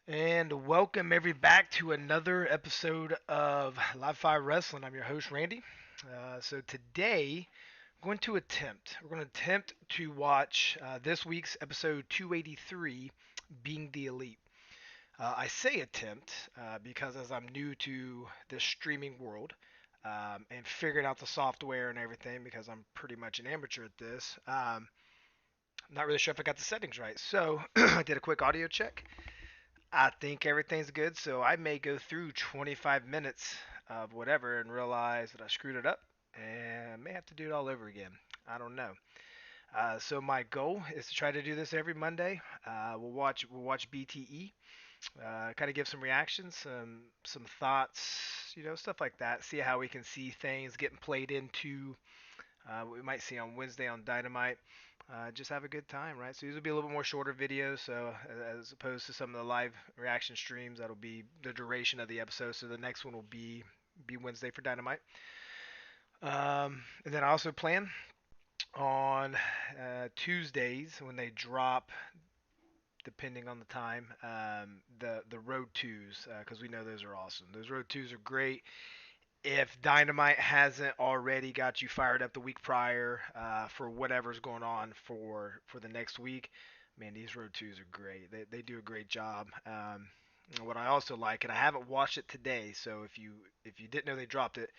And welcome every back to another episode of Live Fire Wrestling. I'm your host Randy. So today we're going to attempt to watch this week's episode 283, Being the Elite. I say attempt because as I'm new to this streaming world and figuring out the software and everything, because I'm pretty much an amateur at this, I'm not really sure if I got the settings right. So I did a quick audio check. I think everything's good, so I may go through 25 minutes of whatever and realize that I screwed it up and may have to do it all over again. I don't know. So my goal is to try to do this every Monday. We'll watch BTE, kind of give some reactions, some thoughts, stuff like that. See how we can see things getting played into what we might see on Wednesday on Dynamite. Just have a good time, right? So these will be a little bit more shorter videos, so as opposed to some of the live reaction streams, that'll be the duration of the episode. So the next one will be Wednesday for Dynamite. And then I also plan on Tuesdays when they drop, depending on the time, the Road Twos, because we know those are awesome. Those Road Twos are great. If Dynamite hasn't already got you fired up the week prior for whatever's going on for the next week, man, these Road Twos are great. They do a great job. What I also like, and I haven't watched it today, so if you didn't know they dropped it,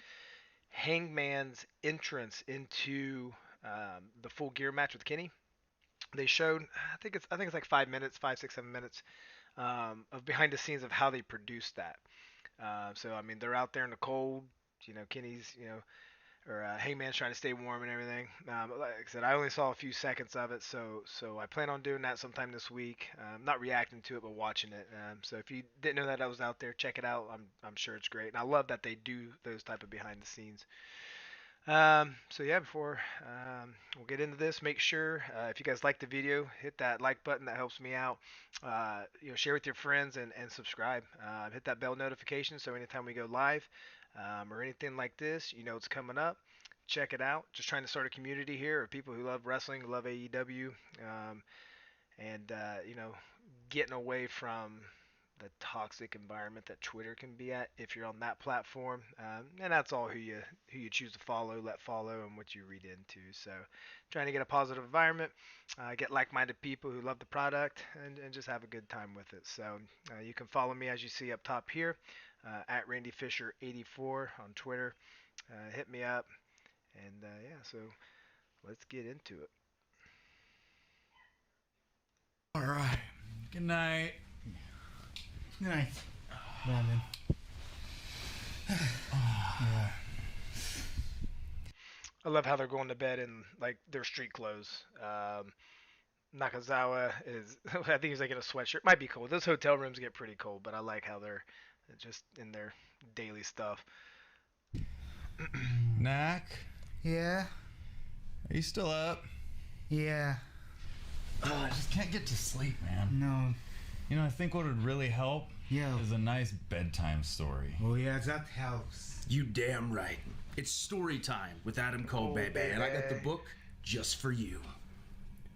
Hangman's entrance into the Full Gear match with Kenny. They showed, I think it's like 5 minutes, 5, 6, 7 minutes of behind the scenes of how they produced that. So I mean, they're out there in the cold. Kenny's, or Hangman's trying to stay warm and everything. Like I said, I only saw a few seconds of it, so I plan on doing that sometime this week. Not reacting to it, but watching it. So if you didn't know that I was out there, check it out. I'm sure it's great, and I love that they do those type of behind the scenes. So yeah, before we'll get into this, make sure if you guys like the video, hit that like button. That helps me out. Share with your friends and subscribe. Hit that bell notification so anytime we go live or anything like this, you know it's coming up. Check it out. Just trying to start a community here of people who love wrestling, who love AEW, and getting away from the toxic environment that Twitter can be at if you're on that platform. And that's all who you choose to follow, let follow, and what you read into. So, trying to get a positive environment, get like-minded people who love the product, and just have a good time with it. So, you can follow me as you see up top here at Randy Fisher 84 on Twitter. Hit me up, and yeah. So let's get into it. All right. Good night. Good night, Brandon. Yeah. I love how they're going to bed in like their street clothes. Nakazawa is, I think he's like in a sweatshirt. Might be cold. Those hotel rooms get pretty cold, but I like how they're just in their daily stuff. Knack, Yeah. are you still up? Yeah. I just can't get to sleep, man. No. You know, I think what would really help Yeah. is a nice bedtime story. Oh yeah, that helps. You damn right. It's story time with Adam Cole, Oh, baby, and I got the baby. book just for you.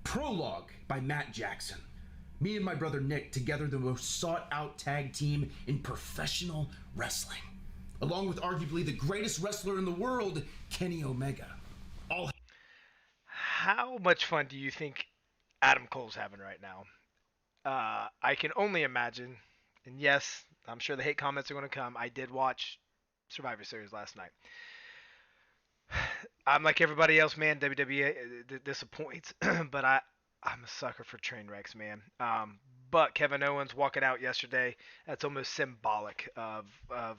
Prologue by Matt Jackson. Me and my brother Nick, together the most sought out tag team in professional wrestling. Along with arguably the greatest wrestler in the world, Kenny Omega. All How much fun do you think Adam Cole's having right now? I can only imagine, and yes, I'm sure the hate comments are going to come. I did watch Survivor Series last night. I'm like everybody else, man. WWE disappoints, but I'm a sucker for train wrecks, man. But Kevin Owens walking out yesterday, that's almost symbolic of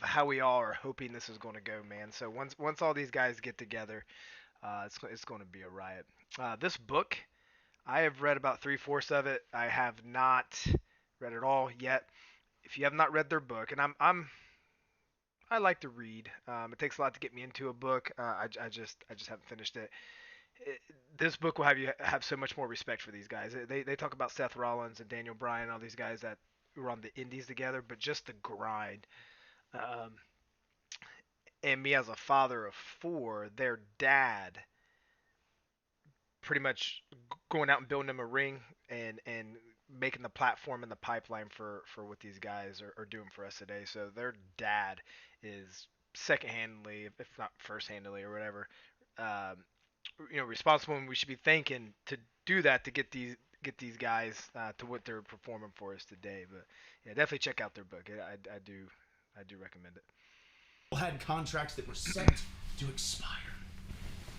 how we all are hoping this is going to go, man. So once all these guys get together, it's going to be a riot. This book, I have read about three-fourths of it. I have not read it all yet. If you have not read their book, and I like to read. It takes a lot to get me into a book. I just haven't finished it. it. This book will have you have so much more respect for these guys. They talk about Seth Rollins and Daniel Bryan, all these guys that were on the Indies together, but just the grind. Um, and me as a father of four, their dad pretty much going out and building them a ring and making the platform and the pipeline for what these guys are doing for us today. So their dad is second-handedly, if not first-handedly or whatever, um, responsible, and we should be thanking to do that to get these guys to what they're performing for us today. But yeah, definitely check out their book. I do recommend it. Had contracts that were set to expire.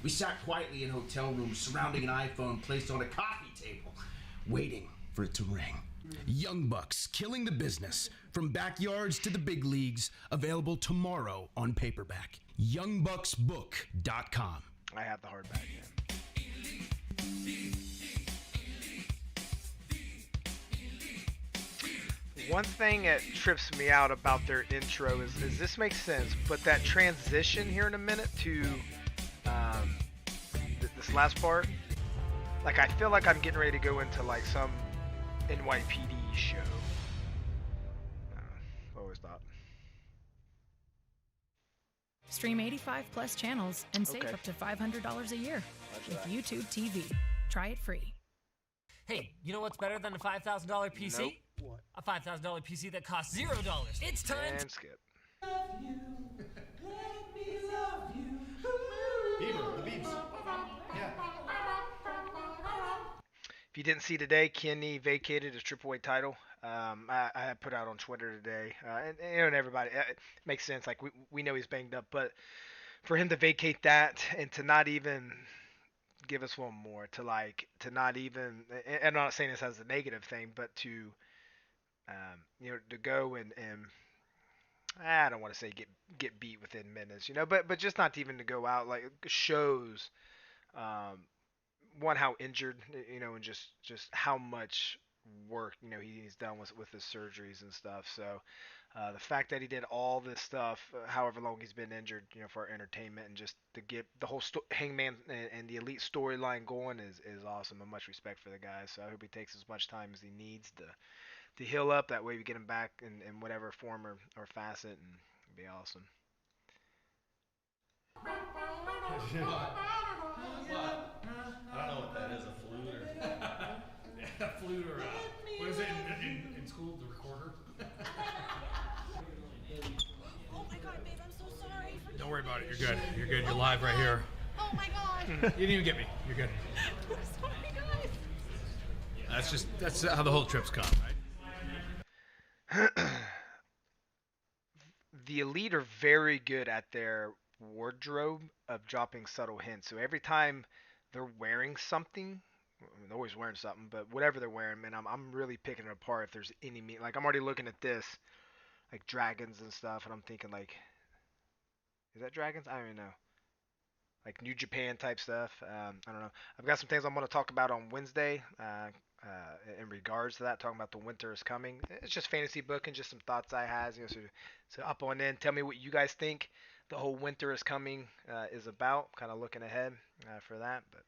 We sat quietly in hotel rooms surrounding an iPhone placed on a coffee table, waiting for it to ring. Young Bucks killing the business, from backyards to the big leagues, available tomorrow on paperback. YoungBucksBook.com. I have the hardback. One thing that trips me out about their intro is this makes sense, but that transition here in a minute to this last part, like I feel like I'm getting ready to go into like some NYPD show. Always thought. Stream 85 plus channels and save Okay. up to $500 a year Roger with that. YouTube TV. Try it free. Hey, you know what's better than a $5,000 PC? Nope. What? A $5,000 PC that costs $0. It's time to... And skip. Bieber, the Biebs. Yeah. If you didn't see today, Kenny vacated his AAA title. I put out on Twitter today, and everybody, it makes sense. Like we know he's banged up, but for him to vacate that and to not even give us one more, to not even, and I'm not saying this as a negative thing, but to to go and I don't want to say get beat within minutes, but just not even to go out, like, shows one, how injured, and just how much work he's done with his surgeries and stuff. So the fact that he did all this stuff, however long he's been injured, for our entertainment, and just to get the whole Hangman and the Elite storyline going is awesome, and much respect for the guy. So I hope he takes as much time as he needs to heal up. That way we get him back in whatever form or facet, and it'd be awesome. I don't know what that is, a flute or... a flute or what is it in school, the recorder? Oh my god, babe, I'm so sorry. Don't worry about it, you're good. You're good, you're live right here. Oh my god. You didn't even get me, you're good. I'm sorry, guys. That's how the whole trip's gone, right? The Elite are very good at their wardrobe of dropping subtle hints. So every time they're wearing something, they're always wearing something, but whatever they're wearing, man, I'm really picking it apart if there's any meat. Like, I'm already looking at this, like dragons and stuff, and I'm thinking, like, is that dragons? I don't even know. Like New Japan type stuff. I don't know. I've got some things I'm going to talk about on Wednesday in regards to that, talking about the winter is coming. It's just fantasy book and just some thoughts I had. So up on in, tell me what you guys think the whole winter is coming is about. Kind of looking ahead for that. But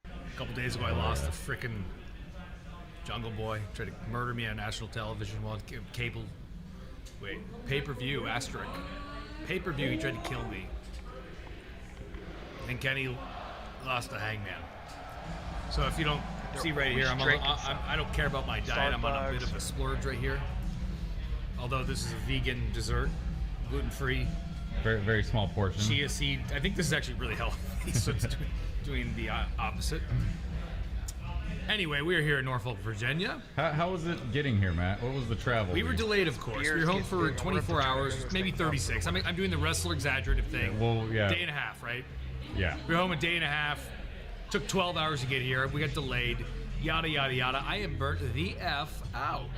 A couple days ago I lost a frickin' Jungle Boy. Tried to murder me on national television while cable... Wait, pay-per-view, asterisk. Pay-per-view, he tried to kill me. And Kenny lost to Hangman. So if you don't see right here, I don't care about my diet. I'm on a bit of a splurge right here. Although this is a vegan dessert, gluten-free. Very, very small portion. Chia seed. I think this is actually really healthy, so it's doing the opposite. Anyway, we are here in Norfolk, Virginia. How was it getting here, Matt? What was the travel? We were delayed, of course. We were home for 24 hours, maybe 36. I'm doing the wrestler exaggerative thing. Well, yeah. Day and a half, right? Yeah. We were home a day and a half. Took 12 hours to get here. We got delayed. Yada, yada, yada. I am burnt the F out.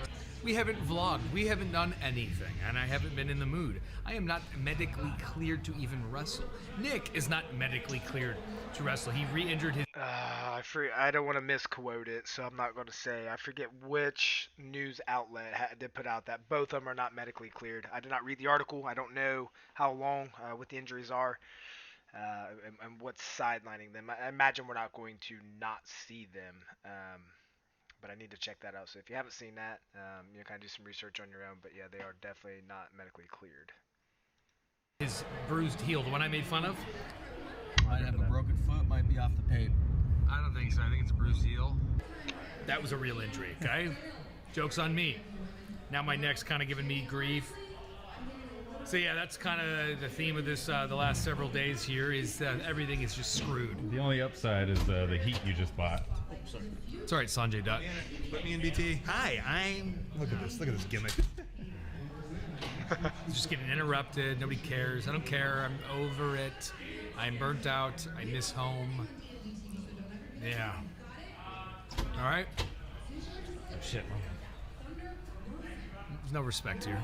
We haven't vlogged. We haven't done anything. And I haven't been in the mood. I am not medically cleared to even wrestle. Nick is not medically cleared to wrestle. He re-injured his... I don't want to misquote it, so I'm not going to say. I forget which news outlet did put out that both of them are not medically cleared. I did not read the article. I don't know how long, what the injuries are. And what's sidelining them. I imagine we're not going to not see them, but I need to check that out. So if you haven't seen that, kind of do some research on your own. But yeah, they are definitely not medically cleared. His bruised heel, the one I made fun of. Might have a broken foot, might be off the tape. I don't think so. I think it's a bruised heel. That was a real injury, okay? Joke's on me. Now my neck's kind of giving me grief. So yeah, that's kind of the theme of this, the last several days here, is that everything is just screwed. The only upside is the heat you just bought. It's all right, Sanjay Dutt. Put me in BT. Hi, I'm... Look at this gimmick. Just getting interrupted. Nobody cares. I don't care. I'm over it. I'm burnt out. I miss home. Yeah. All right. Oh, shit. There's no respect here.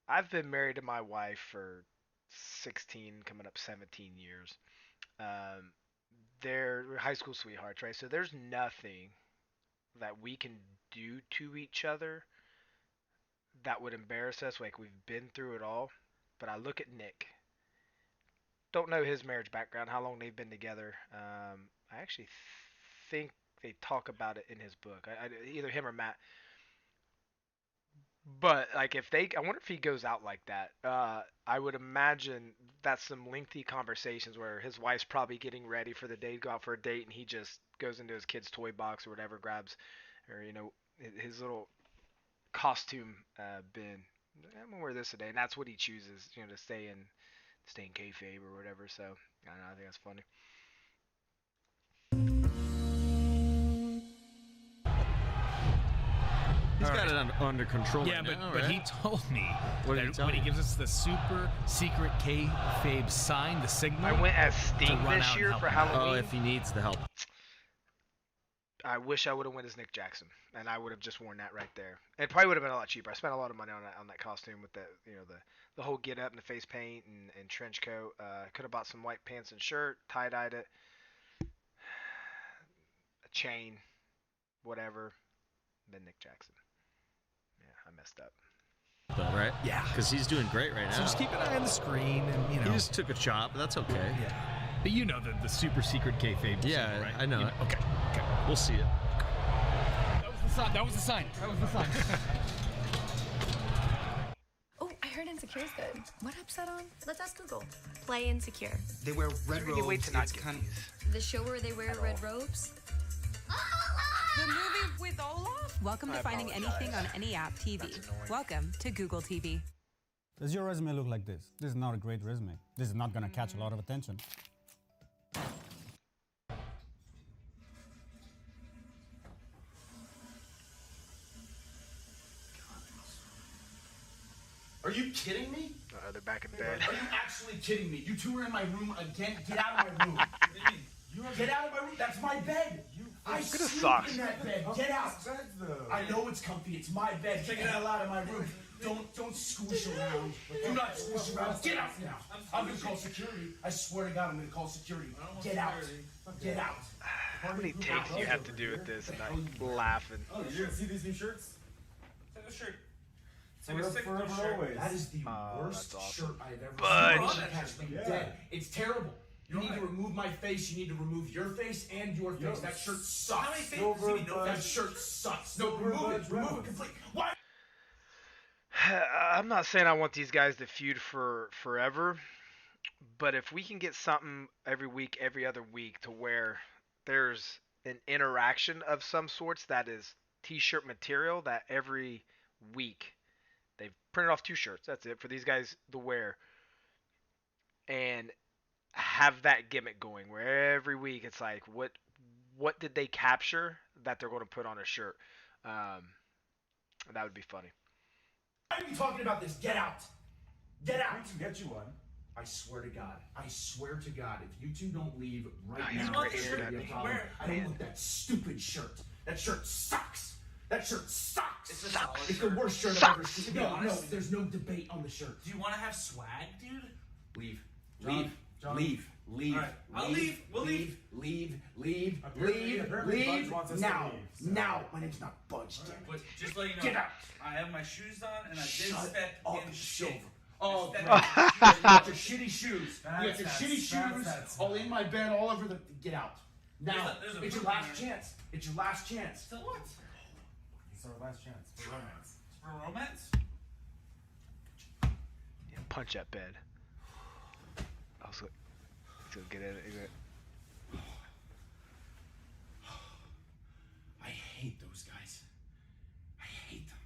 I've been married to my wife for 16, coming up 17 years. They're high school sweethearts, right? So there's nothing that we can do to each other that would embarrass us. Like, we've been through it all. But I look at Nick. Don't know his marriage background, how long they've been together. I actually think they talk about it in his book. Either him or Matt. But like, I wonder if he goes out like that. I would imagine that's some lengthy conversations where his wife's probably getting ready for the day to go out for a date, and he just goes into his kid's toy box or whatever, grabs, or his little costume bin. I'm gonna wear this today, and that's what he chooses, to stay in kayfabe or whatever. So I don't know. I think that's funny. He's got it under control. Yeah, right now, but right? he told me What did he that tell when he you? gives us the super secret kayfabe sign, the signal. I went as to Sting run this out and year help for him. Halloween. Oh, if he needs the help. I wish I would have went as Nick Jackson, and I would have just worn that right there. It probably would have been a lot cheaper. I spent a lot of money on that costume with the whole get up and the face paint and trench coat. Could have bought some white pants and shirt, tie dyed it, a chain, whatever. Then Nick Jackson. Yeah, I messed up. Though, right? Yeah. Because he's doing great right now. So just keep an eye on the screen, and He just took a chop, but that's okay. Yeah. But you know the super secret kayfabe. Yeah, signal, right? I know it. Okay. We'll see it. That was the sign. Oh, I heard Insecure is good. What app's that on? Let's ask Google. Play Insecure. They wear red Really wait robes. to not It's get kind these. The show where they wear red robes? The movie with Olaf? Welcome to finding anything on any app TV. Welcome to Google TV. Does your resume look like this? This is not a great resume. This is not going to catch a lot of attention. Are you kidding me? They're back in bed. Are you actually kidding me? You two are in my room again. Get out of my room. Get out of my room. That's my bed. I Look at the sleep socks. in that bed. Get out. I know it's comfy. It's my bed. Get the hell out of my room. Don't squish around. Do not squish around. Get out now. I'm gonna call security. I swear to God, I'm gonna call security. Get out. Get out. How many takes do you have to do with this? And I'm laughing. Oh, you didn't see these new shirts? Take the shirt. Forever always. That is the worst that's awesome. shirt I've ever Budge. seen. It has me dead. It's terrible. You need to remove my face. You need to remove your face and your face. That shirt sucks. How many faces do you need? That shirt sucks. No, remove it. Remove it completely. Why? I'm not saying I want these guys to feud for forever, but if we can get something every week, every other week, to where there's an interaction of some sorts that is t-shirt material, that every week they've printed off 2 shirts, that's it, for these guys to wear, and have that gimmick going where every week it's like, what did they capture that they're going to put on a shirt? That would be funny. Why are you talking about this? Get out. Get out. We can get you one. I swear to God. I swear to God. If you two don't leave right he's now, great. it's gonna be a problem. I don't want that stupid shirt. That shirt sucks. That shirt sucks. It's a solid It's shirt. the worst shirt I've ever seen. To be No, honest- there's no debate on the shirt. Do you want to have swag, dude? Leave. John, Leave. John. Leave. Leave. All right, I'll leave. We'll leave. Leave. Apparently Budge wants us to Now. leave, so- Now. My name's not Budge. damn it. But just to let you know, Get out. I have my shoes on and I did Shut step up, in Silver. shit. Oh, Step man. in You got your shitty shoes. You got your That's- shitty shoes that's- all in my bed, all over the. Get out. Now. There's a It's your proof last in chance. It's your last chance. So what? It's our last chance for romance. For romance? Yeah, punch that bed. Also, he's gonna get in. I hate those guys. I hate them.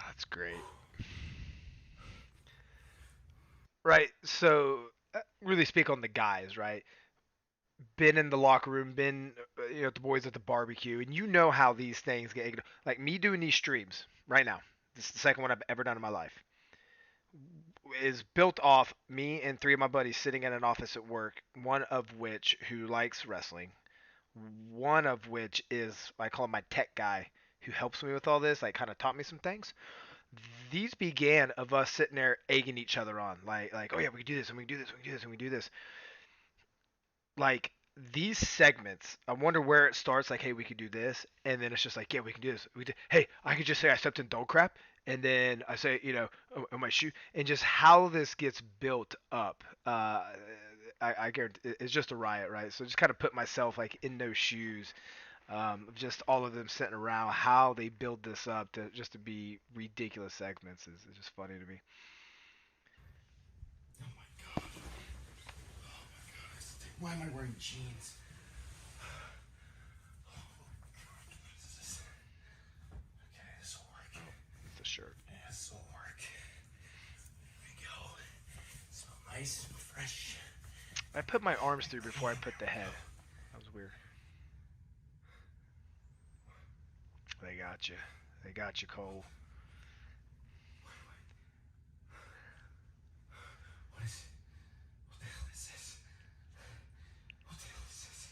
That's great. Right. So, really speak on the guys, right? Been in the locker room, been the boys at the barbecue, and you know how these things get. Like me doing these streams right now. This is the second one I've ever done in my life. Is built off me and three of my buddies sitting in an office at work. One of which who likes wrestling. One of which is I call him my tech guy who helps me with all this. Like kind of taught me some things. These began of us sitting there egging each other on, like oh yeah, we can do this and we can do this, we can do this and we can do this. Like these segments, I wonder where it starts. Like, hey, we could do this, and then it's just like, yeah, we can do this. Hey, I could just say I stepped in dog crap, and then I say, on my shoe, and just how this gets built up. I guarantee it's just a riot, right? So just kind of put myself like in those shoes. Just all of them sitting around, how they build this up to be ridiculous segments is just funny to me. Oh my god. Why am I wearing jeans? Oh god, what is this? Okay, this will work. It's a shirt. Yeah, this will work. Here we go. Smell nice and fresh. I put my arms through before I put the head. That was weird. They got you. They got you, Cole. What the hell is this? What the hell is this?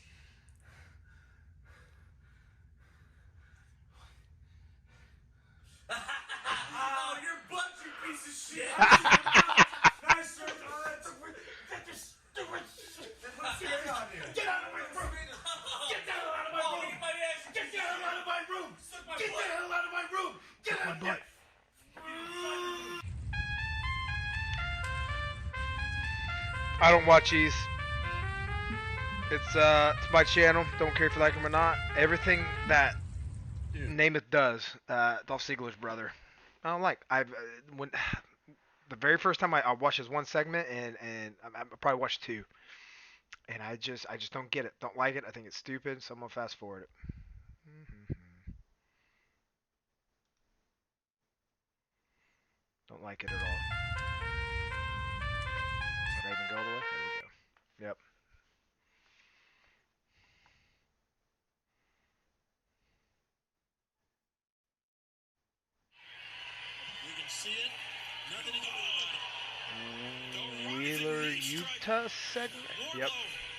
Oh, you're butt, you piece of shit! Nice, sir. Just do it. Get out of my room! Get the hell out of my room! Get the hell out of my room! Get the hell out of my room! Get out of my I don't watch these. It's my channel. Don't care if you like him or not. Everything that Namath does, Dolph Ziggler's brother, I don't like. When the very first time I watched his one segment, and I probably watched two, and I just don't get it. Don't like it. I think it's stupid. So I'm gonna fast forward it. Don't like it at all. Did I even go all the way? There we go. Yep. You can see it. Nothing to do about it. Wheeler Utah segment. Yep.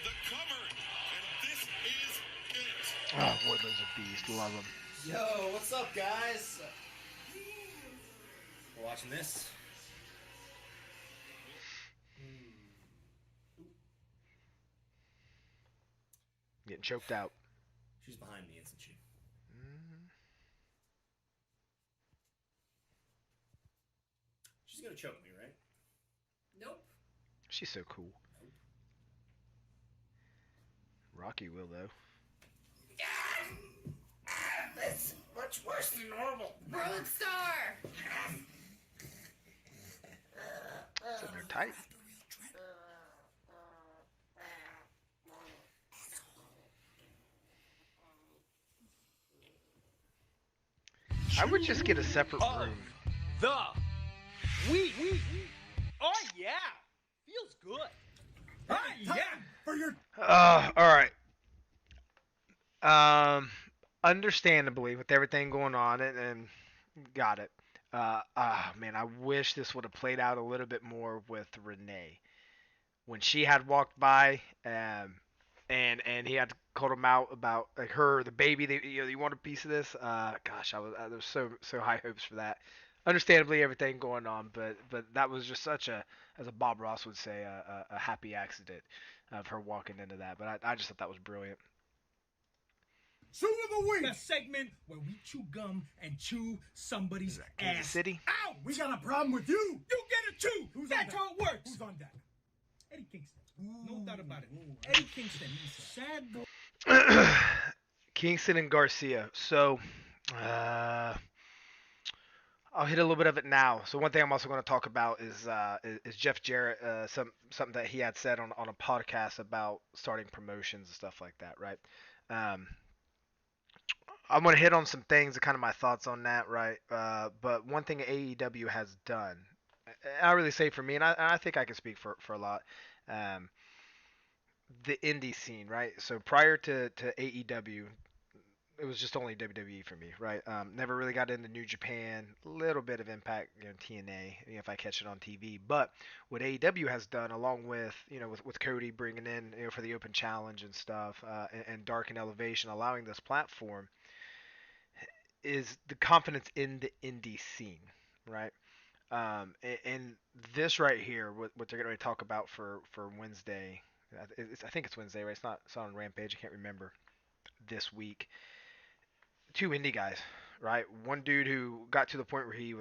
The cover, and this is it. Oh, Wardlow's a beast. Love him. Yo, what's up, guys? We're watching this. Getting choked out. She's behind me, isn't she? She's gonna choke me, right? Nope. She's so cool. Rocky will though. That's much worse than normal. Roadstar! Sitting there tight. I would just get a separate room. The we. Oh yeah, feels good. Yeah, for your. All right. Understandably, with everything going on, and got it. Man, I wish this would have played out a little bit more with Renee when she had walked by, and he had called him out about like her, the baby. You want a piece of this? Gosh, I was so high hopes for that. Understandably, everything going on, but that was just such a, as a Bob Ross would say, a happy accident of her walking into that. But I just thought that was brilliant. Chew of the week. The segment where we chew gum and chew somebody's Kansas ass. City? Ow! We got a problem with you. You get it too. That's how it works. Who's on deck? Eddie Kingston. No doubt about it. Eddie Kingston, sad boy. Kingston and Garcia. So, I'll hit a little bit of it now. So one thing I'm also going to talk about is Jeff Jarrett, something that he had said on a podcast about starting promotions and stuff like that, right? Um, I'm going to hit on some things and kind of my thoughts on that, right? But one thing AEW has done, and I really say for me, and I think I can speak for a lot, um, the indie scene, right? So prior to AEW, it was just only WWE for me, right? Never really got into New Japan, a little bit of Impact, TNA, if I catch it on TV. But what AEW has done, along with with Cody bringing in for the Open Challenge and stuff, and Dark and Elevation, allowing this platform, is the confidence in the indie scene, right? And this right here, what they're going to talk about for Wednesday, I think it's Wednesday, right? It's not on Rampage. I can't remember this week. Two indie guys, right? One dude who got to the point where he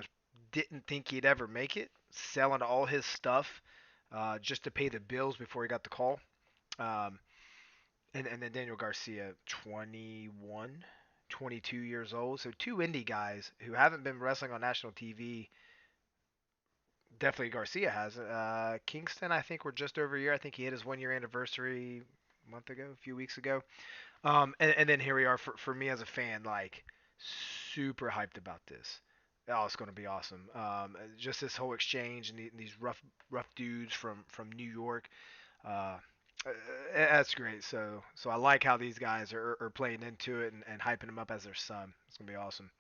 didn't think he'd ever make it, selling all his stuff just to pay the bills before he got the call. Um, and then Daniel Garcia, 21, 22 years old. So two indie guys who haven't been wrestling on national TV. Definitely Garcia has. Kingston, I think we're just over a year. I think he hit his 1 year anniversary a month ago, a few weeks ago. And then here we are for me as a fan, like super hyped about this. Oh, it's going to be awesome. Just this whole exchange and these rough dudes from New York. Uh, that's great. So I like how these guys are playing into it and hyping him up as their son. It's going to be awesome.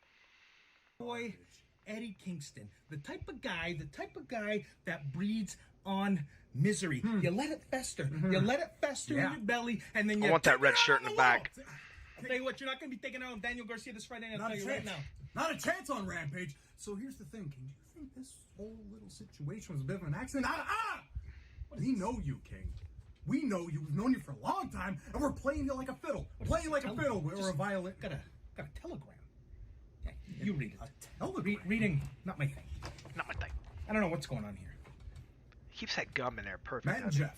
Boy, Eddie Kingston, the type of guy that breeds on misery. You let it fester. You let it fester in your belly, and then you. I want that red shirt in the back. I'll tell you what, you're not going to be taking out Daniel Garcia this Friday night. I'll tell you right now. Not a chance on Rampage. So here's the thing, King. Do you think this whole little situation was a bit of an accident? We know you, King. We know you. We've known you for a long time, and we're playing you like a fiddle. Playing like a fiddle or a violin. Got a telegram. Yeah, you read it. A telegram? Reading, not my thing. Not my thing. I don't know what's going on here. Keeps that gum in there perfect. Matt and Jeff.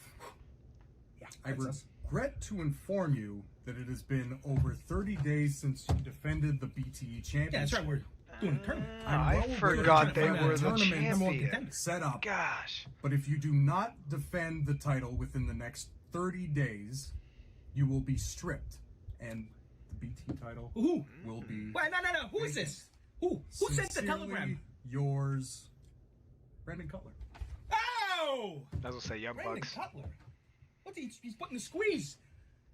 Yeah, I regret to inform you that it has been over 30 days since you defended the BTE championship. Yeah, that's right. We're doing a tournament. I forgot they were the champions. Set up. Gosh. But if you do not defend the title within the next 30 days, you will be stripped. And the BT title will be... Wait, no. Who is this? Who sent the telegram? Yours, Brandon Cutler. Oh! I was going to say Young Brandon Bucks. Cutler. What's he's putting the squeeze.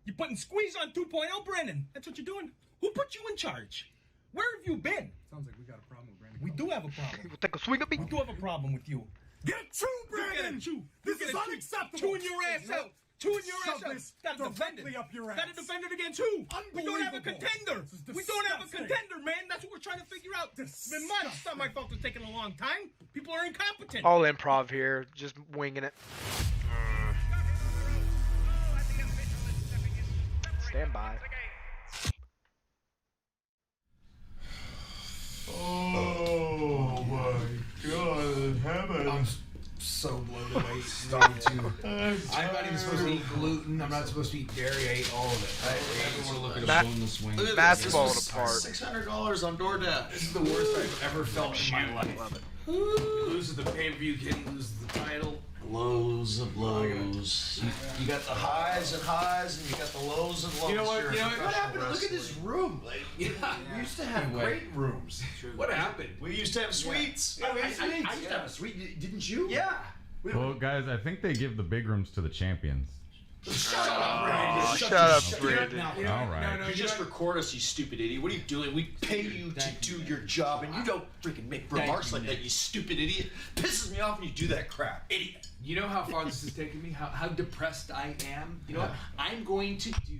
You're putting squeeze on 2.0, Brandon. That's what you're doing. Who put you in charge? Where have you been? Sounds like we got a problem with Brandon. We do have a problem. We'll take a swing at me. We do have a problem with you. Get chewed, Brandon! This is unacceptable. Chewing your ass out. Chewing your ass out. Gotta defend it. Up your ass. Gotta defend it against who? We don't have a contender. We don't have a contender, man. That's what we're trying to figure out. It's been months. It's not my fault it's taking a long time. People are incompetent. All improv here, just winging it. Stand by. Oh my God, heaven. I'm so blown away. Starting to. I'm not even supposed to eat gluten. I'm not supposed to eat dairy. I ate all of it. I never want to look at a bone this wing. That's falling apart. $600 on DoorDash. This is the worst I've ever felt in my life. Love it. Loses the pay-per-view, kid loses the title. Lows of lows. You got the highs and highs, and you got the lows and lows. You know what? You're You a know what professional happened? Look at wrestler. this room. Like, we used to have great rooms. What happened? We used to have suites. I used to have a suite. Didn't you? Yeah. Well, guys, I think they give the big rooms to the champions. Shut up, Brandon. Shut up, Brandon. All right. You just record us, you stupid idiot. What are you doing? We pay you to do your job, and you don't freaking make remarks like that, you stupid idiot. Pisses me off when you do that crap. Idiot. You know how far this has taken me? How depressed I am? You know what? I'm going to do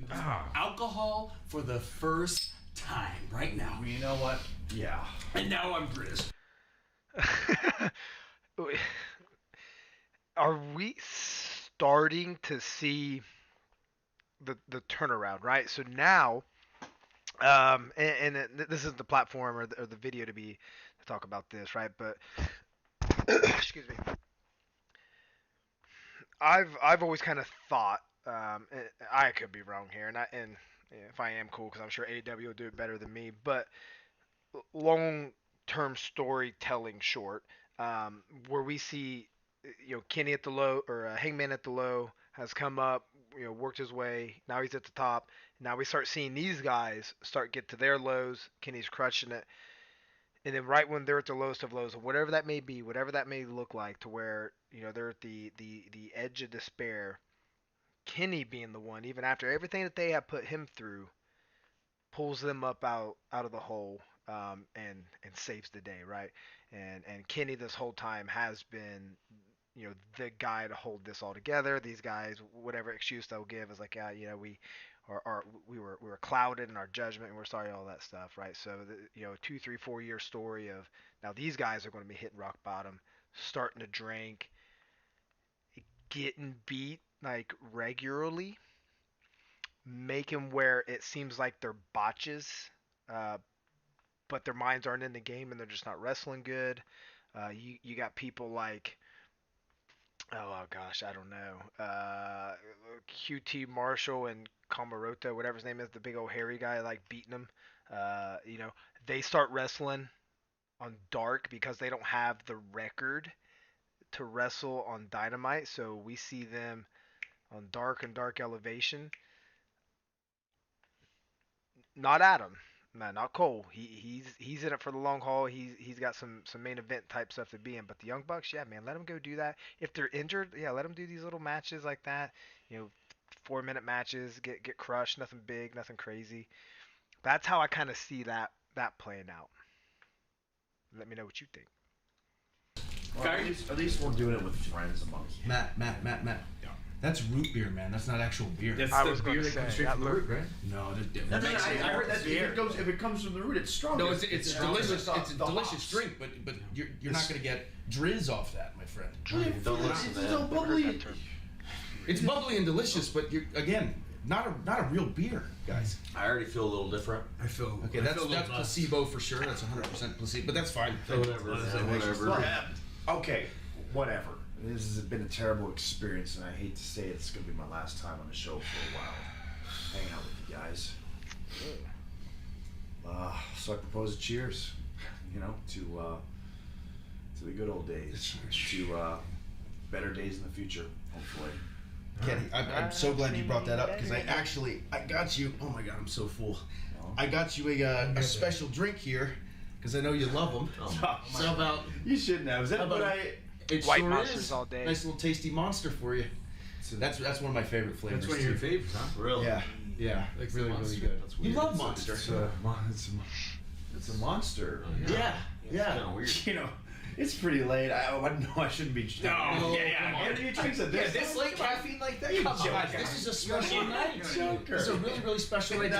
alcohol for the first time right now. You know what? Yeah. And now I'm British. Are we starting to see the turnaround, right? So now, and this is the platform or the video to talk about this, right? But excuse me. I've always kind of thought, I could be wrong here, and if I am, cool, because I'm sure AEW will do it better than me. But long-term storytelling short, where we see, Kenny at the low, or Hangman at the low has come up, worked his way. Now he's at the top. Now we start seeing these guys start get to their lows. Kenny's crushing it, and then right when they're at the lowest of lows, whatever that may be, whatever that may look like, to where they're at the edge of despair. Kenny being the one, even after everything that they have put him through, pulls them up out of the hole, and saves the day, right? And Kenny this whole time has been, the guy to hold this all together. These guys, whatever excuse they'll give, is like, yeah, we were clouded in our judgment, and we're sorry, all that stuff, right? So 2, 3, 4 year story of now these guys are going to be hitting rock bottom, starting to drink, getting beat like regularly, making where it seems like they're botches, uh, but their minds aren't in the game and they're just not wrestling good. You got people like, oh gosh, I don't know, QT Marshall and Kamaroto, whatever his name is, the big old hairy guy, like beating them. They start wrestling on Dark because they don't have the record to wrestle on Dynamite, so we see them on Dark and Dark Elevation. Not Adam, man, not Cole. He's in it for the long haul. He's got some main event type stuff to be in. But the Young Bucks, yeah, man, let them go do that. If they're injured, yeah, let them do these little matches like that. 4-minute matches, get crushed, nothing big, nothing crazy. That's how I kind of see that playing out. Let me know what you think. Well, at least we're doing it with friends amongst. Matt. That's root beer, man. That's not actual beer. That's I the was beer gonna that comes say, straight that from the root, right? No, I heard that if it comes from the root, it's stronger. No, it's delicious. It's a delicious drink, but you're not gonna get drizz off that, my friend. Don't listen to them. Bubbly. It's bubbly and delicious, but you're again not a real beer, guys. I already feel a little different. I feel Okay, that's placebo for sure. That's 100% placebo, but that's fine. Whatever. Okay, whatever. This has been a terrible experience, and I hate to say it's going to be my last time on the show for a while. Hanging out with you guys. So I propose a cheers, to the good old days, to better days in the future, hopefully. Kenny, I'm so glad you brought that up because I got you. Oh my God, I'm so full. I got you a special drink here because I know you love them. So about you shouldn't have. Is that what I? It White sure Monsters is. all day. Nice little tasty monster for you. So that's one of my favorite flavors. That's one of your favorites, huh? Really? Yeah, like really good. You love Monster. It's a monster. Yeah. It's kind of weird. It's pretty late. I shouldn't be. No, Yeah. You drinks at this. This late caffeine like that? Come on, guys. This is a special night. This is a really, really special night.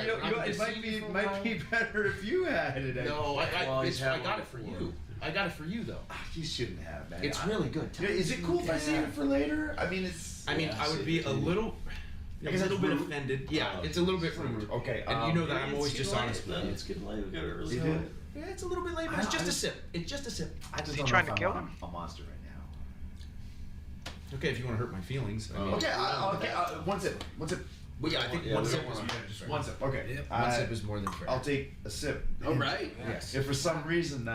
It might be better if you had it. No, I got it for you. I got it for you though. You shouldn't have, man. It's really good. Is it cool if I save it for later? I mean, I would be a little bit offended. Yeah, it's a little bit rude. Okay, and you know that I'm always just honest with you. It's getting late. We got to early. Yeah, it's a little bit late, but it's just a sip. It's just a sip. Is he trying to kill him? A monster right now. Okay, if you want to hurt my feelings. I mean, Okay. One sip. Well, yeah, I think one sip is more than fair. One sip. Okay. One sip is more than fair. I'll take a sip. All right. Yes. If for some reason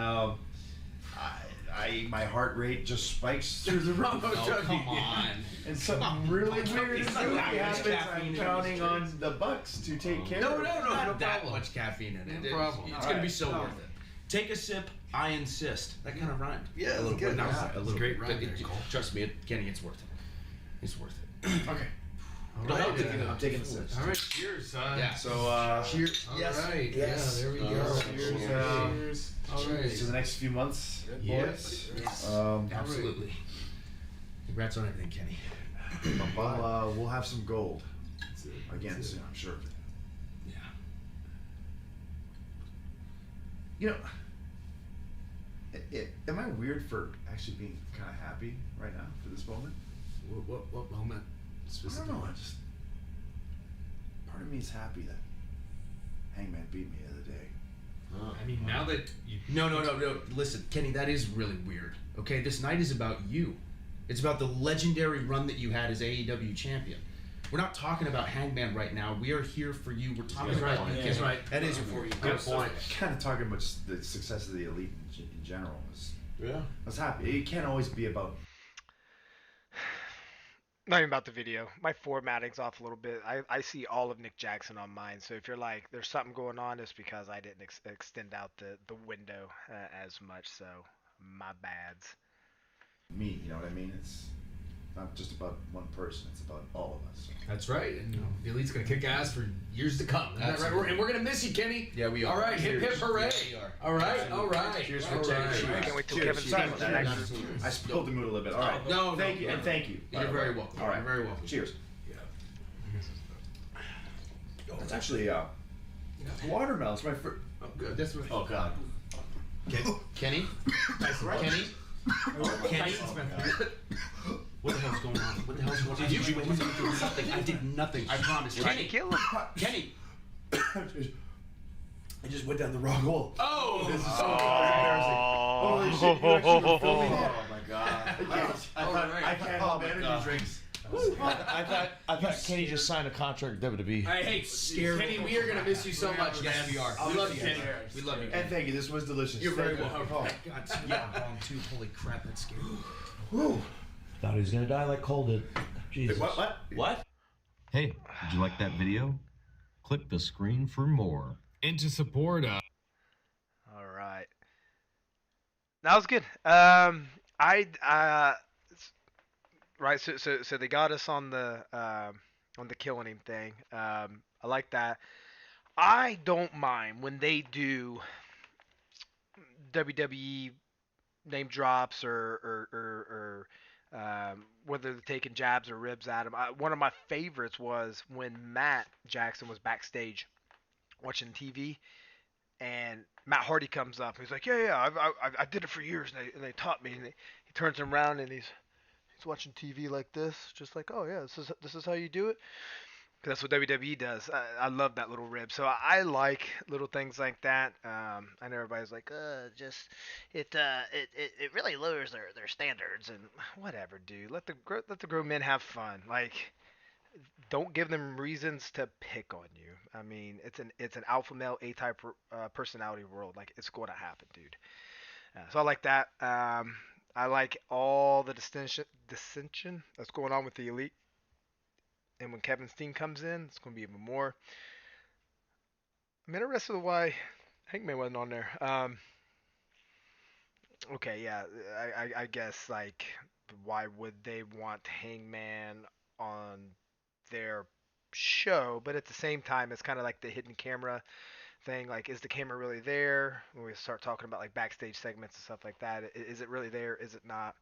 my heart rate just spikes through the roof. Oh, come on. And something really weird happens. I'm counting on the Bucks to take care of it. No, not that much caffeine in it. No problem. It's going to be so worth it. Take a sip, I insist. That kind of rhymed. Yeah, a little bit. Yeah, A little great bit. rhyme there, Cole. Trust me, Kenny, it's worth it. It's worth it. Okay. It'll help if I'm taking a sip. All right, cheers. Yeah. So, cheers. All right. Yes. Yeah, there we go. Cheers. All right. To the next few months. Yes. Boys. Absolutely. Congrats on everything, Kenny. We'll have some gold. Again, soon, I'm sure. Yeah. Am I weird for actually being kind of happy right now for this moment? What moment? I don't know. Part of me is happy that Hangman beat me the other day. I mean, now that you... No. Listen, Kenny, that is really weird. Okay, this night is about you. It's about the legendary run that you had as AEW champion. We're not talking about Hangman right now. We are here for you. We're talking about you. That's right. That is for you. Good point. Kind of talking about the success of the elite in general. I was happy. It can't always be about. Not even about the video. My formatting's off a little bit. I see all of Nick Jackson on mine. So if you're like, there's something going on, it's because I didn't extend out the window as much. So my bads. Me, you know what I mean? It's not just about one person. It's about all of us. That's right. And the Elite's going to kick ass for years to come. Isn't that right? And we're going to miss you, Kenny. Yeah, we are. All right. Hip, hip, hooray. Yeah, we are. All right. All right. Cheers all for right. I can't wait till Cheers. Kevin Sorry, I spilled the mood a little bit. All right. No, thank you. And thank you. You're very welcome. All right. You're very welcome. Cheers. Yeah. It's actually watermelon. It's my first. Oh, good. That's what. Oh God. Kenny? Kenny? Kenny? What the hell's going on? What the hell's going on? Did you do something? I did nothing. I promise. Kenny, kill him. Kenny! I just went down the wrong hole. Oh! This is so embarrassing. Holy shit, you actually were filming that. Oh my God. I can't help energy drinks. I thought Kenny just signed a contract with WWE. Hey, Kenny, we are going to miss you so much. Yes, we are. We love you, Kenny. We love you. And thank you. This was delicious. You're very Thank you. welcome. God, yeah, I'm wrong too. Holy crap, that's scary. Whew. Thought he was gonna die like Cole did. Jesus. What? Hey, did you like that video? Click the screen for more. And to support All right. That was good. Right. So they got us on the killing him thing. I like that. I don't mind when they do WWE name drops or whether they're taking jabs or ribs at him. One of my favorites was when Matt Jackson was backstage watching TV, and Matt Hardy comes up. He's like, yeah, I did it for years, and they taught me. And he turns around and he's watching TV like this, just like, oh yeah, this is how you do it. That's what WWE does. I love that little rib. So I like little things like that. I know everybody's like, it really lowers their standards and whatever, dude. Let the grown men have fun. Like, don't give them reasons to pick on you. I mean, it's an alpha male A-type personality world. Like, it's going to happen, dude. So I like that. I like all the dissension that's going on with the Elite. And when Kevin Steen comes in, it's going to be even more. I'm interested in why Hangman wasn't on there. Okay, yeah, I guess, like, why would they want Hangman on their show? But at the same time, it's kind of like the hidden camera thing. Like, is the camera really there? When we start talking about, like, backstage segments and stuff like that, is it really there? Is it not?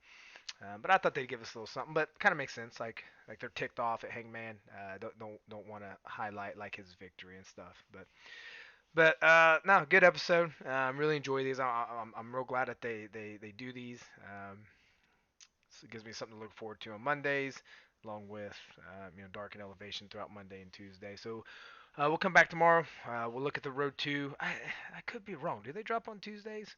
But I thought they'd give us a little something, but kind of makes sense. Like they're ticked off at Hangman. Don't want to highlight like his victory and stuff. But no, good episode. Really enjoy these. I'm real glad that they do these. So it gives me something to look forward to on Mondays, along with Dark and Elevation throughout Monday and Tuesday. So we'll come back tomorrow. We'll look at the Road to. I could be wrong. Do they drop on Tuesdays?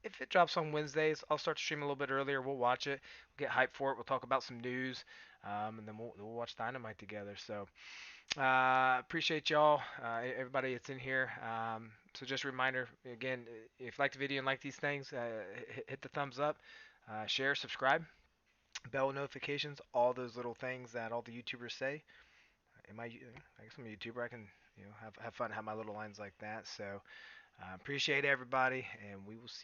If it drops on Wednesdays, I'll start to stream a little bit earlier. We'll watch it. We'll get hyped for it. We'll talk about some news, and then we'll watch Dynamite together. So appreciate y'all, everybody that's in here. So just a reminder, again, if you like the video and like these things, hit the thumbs up, share, subscribe, bell notifications, all those little things that all the YouTubers say. I guess I'm a YouTuber. I can have fun, have my little lines like that. So appreciate everybody, and we will see you.